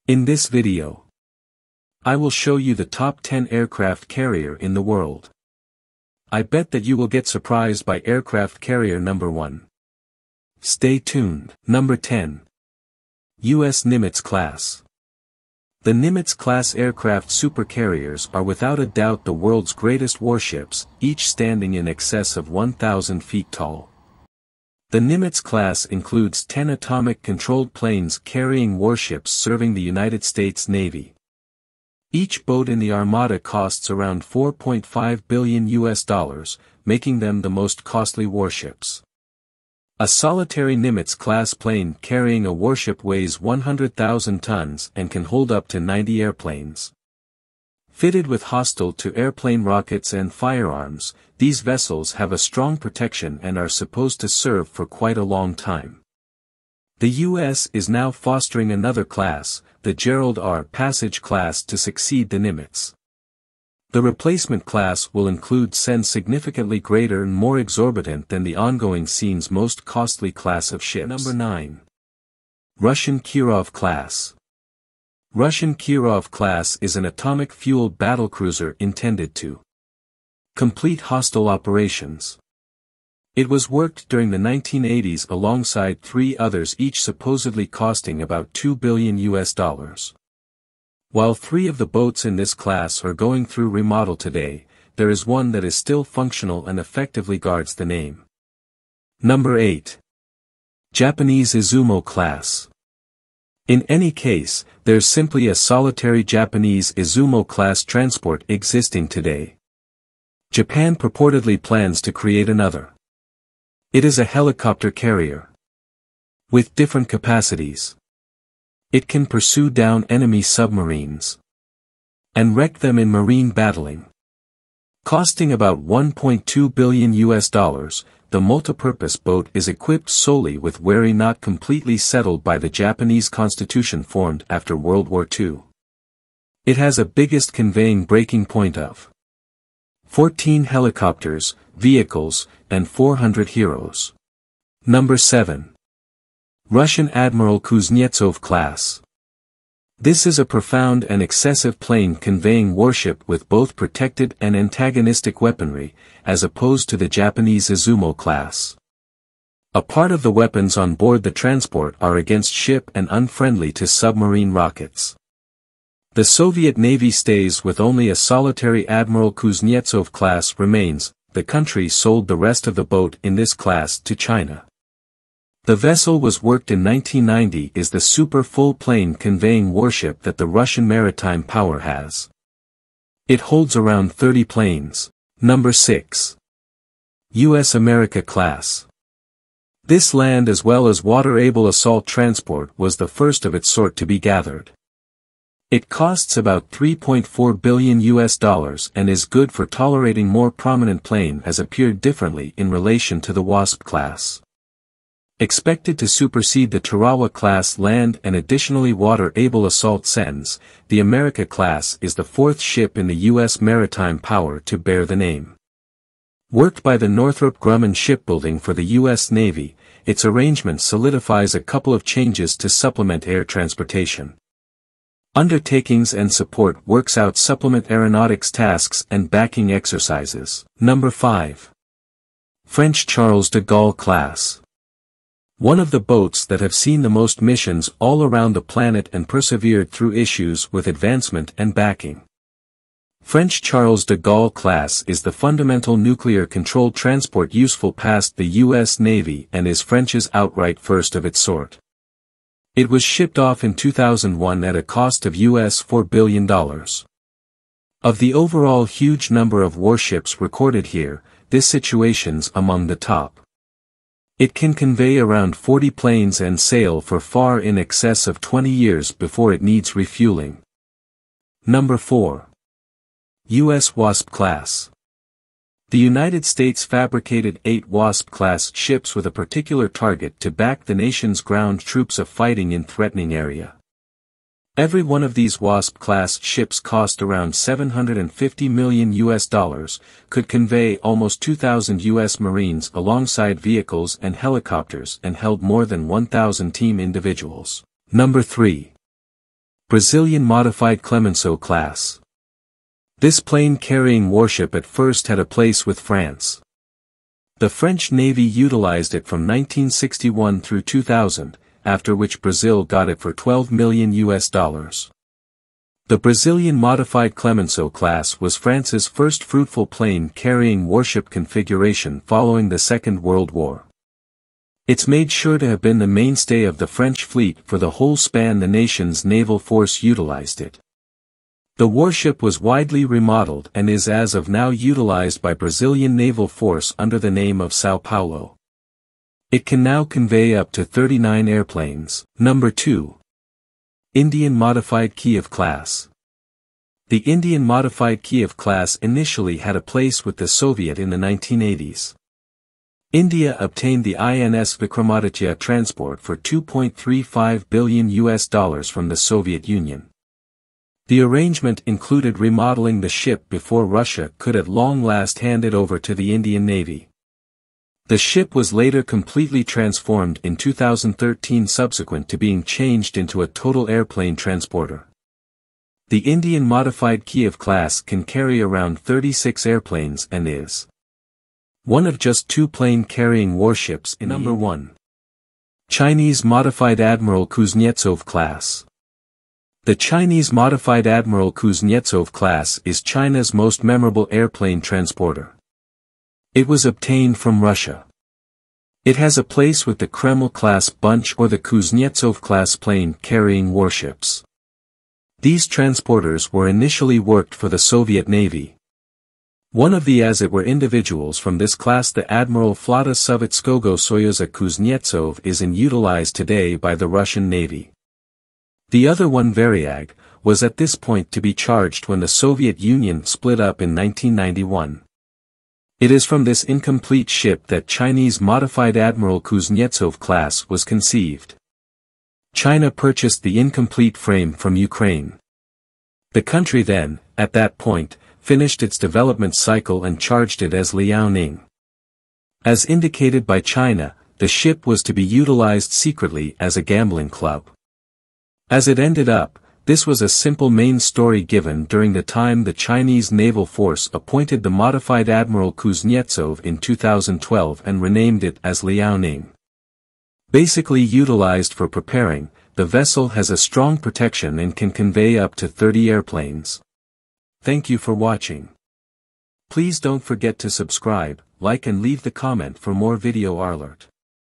In this video, I will show you the top 10 aircraft carrier in the world. I bet that you will get surprised by aircraft carrier number 1. Stay tuned. Number 10. U.S. Nimitz class. The Nimitz-class aircraft supercarriers are without a doubt the world's greatest warships, each standing in excess of 1,000 feet tall. The Nimitz class includes 10 atomic-controlled planes carrying warships serving the United States Navy. Each boat in the Armada costs around $4.5 billion, making them the most costly warships. A solitary Nimitz-class plane carrying a warship weighs 100,000 tons and can hold up to 90 airplanes. Fitted with hostile-to-airplane rockets and firearms, these vessels have a strong protection and are supposed to serve for quite a long time. The U.S. is now fostering another class, the Gerald R. Passage class, to succeed the Nimitz. The replacement class will send significantly greater and more exorbitant than the ongoing scene's most costly class of ships. Number 9. Russian Kirov class. Russian Kirov class is an atomic-fueled battlecruiser intended to complete hostile operations. It was worked during the 1980s alongside 3 others, each supposedly costing about $2 billion. While 3 of the boats in this class are going through remodel today, there is one that is still functional and effectively guards the name. Number 8. Japanese Izumo class. In any case, there's simply a solitary Japanese Izumo class transport existing today. Japan purportedly plans to create another. It is a helicopter carrier with different capacities. It can pursue down enemy submarines and wreck them in marine battling. Costing about $1.2 billion, the multipurpose boat is equipped solely with wary not completely settled by the Japanese constitution formed after World War II. It has a biggest conveying breaking point of 14 helicopters, vehicles, and 400 heroes. Number 7. Russian Admiral Kuznetsov class. This is a profound and excessive plane conveying warship with both protected and antagonistic weaponry, as opposed to the Japanese Izumo class. A part of the weapons on board the transport are against ship and unfriendly to submarine rockets. The Soviet Navy stays with only a solitary Admiral Kuznetsov class remains. The country sold the rest of the boat in this class to China. The vessel was worked in 1990 is the super full plane conveying warship that the Russian maritime power has. It holds around 30 planes. Number 6. U.S. America class. This land as well as water-able assault transport was the first of its sort to be gathered. It costs about $3.4 billion and is good for tolerating more prominent plane has appeared differently in relation to the Wasp class. Expected to supersede the Tarawa class land and additionally water-able assault sends, the America class is the 4th ship in the U.S. maritime power to bear the name. Worked by the Northrop Grumman Shipbuilding for the U.S. Navy, its arrangement solidifies a couple of changes to supplement air transportation. Undertakings and support works out supplement aeronautics tasks and backing exercises. Number 5. French Charles de Gaulle class. One of the boats that have seen the most missions all around the planet and persevered through issues with advancement and backing. French Charles de Gaulle class is the fundamental nuclear-controlled transport useful past the U.S. Navy and is French's outright first of its sort. It was shipped off in 2001 at a cost of US $4 billion. Of the overall huge number of warships recorded here, this situation's among the top. It can convey around 40 planes and sail for far in excess of 20 years before it needs refueling. Number 4. U.S. Wasp class. The United States fabricated 8 Wasp-class ships with a particular target to back the nation's ground troops of fighting in threatening area. Every one of these Wasp-class ships cost around $750 million, could convey almost 2,000 U.S. Marines alongside vehicles and helicopters and held more than 1,000 team individuals. Number 3. Brazilian Modified Clemenceau Class. This plane-carrying warship at first had a place with France. The French Navy utilized it from 1961 through 2000, after which Brazil got it for $12 million. The Brazilian Modified Clemenceau class was France's first fruitful plane-carrying warship configuration following the Second World War. It's made sure to have been the mainstay of the French fleet for the whole span the nation's naval force utilized it. The warship was widely remodeled and is as of now utilized by Brazilian naval force under the name of São Paulo. It can now convey up to 39 airplanes. Number 2. Indian Modified Kiev Class. The Indian Modified Kiev class initially had a place with the Soviet in the 1980s. India obtained the INS Vikramaditya transport for $2.35 billion from the Soviet Union. The arrangement included remodeling the ship before Russia could at long last hand it over to the Indian Navy. The ship was later completely transformed in 2013 subsequent to being changed into a total airplane transporter. The Indian Modified Kiev class can carry around 36 airplanes and is one of just 2 plane-carrying warships in Number 1. Chinese Modified Admiral Kuznetsov Class. The Chinese Modified Admiral Kuznetsov class is China's most memorable airplane transporter. It was obtained from Russia. It has a place with the Kreml-class bunch or the Kuznetsov-class plane-carrying warships. These transporters were initially worked for the Soviet Navy. One of the as it were individuals from this class, the Admiral Flota Sovetskogo Soyuza Kuznetsov, is utilized today by the Russian Navy. The other one, Varyag, was at this point to be charged when the Soviet Union split up in 1991. It is from this incomplete ship that Chinese Modified Admiral Kuznetsov class was conceived. China purchased the incomplete frame from Ukraine. The country then, at that point, finished its development cycle and charged it as Liaoning. As indicated by China, the ship was to be utilized secretly as a gambling club. As it ended up, this was a simple main story given during the time the Chinese naval force appointed the Modified Admiral Kuznetsov in 2012 and renamed it as Liaoning. Basically utilized for preparing, the vessel has a strong protection and can convey up to 30 airplanes. Thank you for watching. Please don't forget to subscribe, like and leave the comment for more video alert.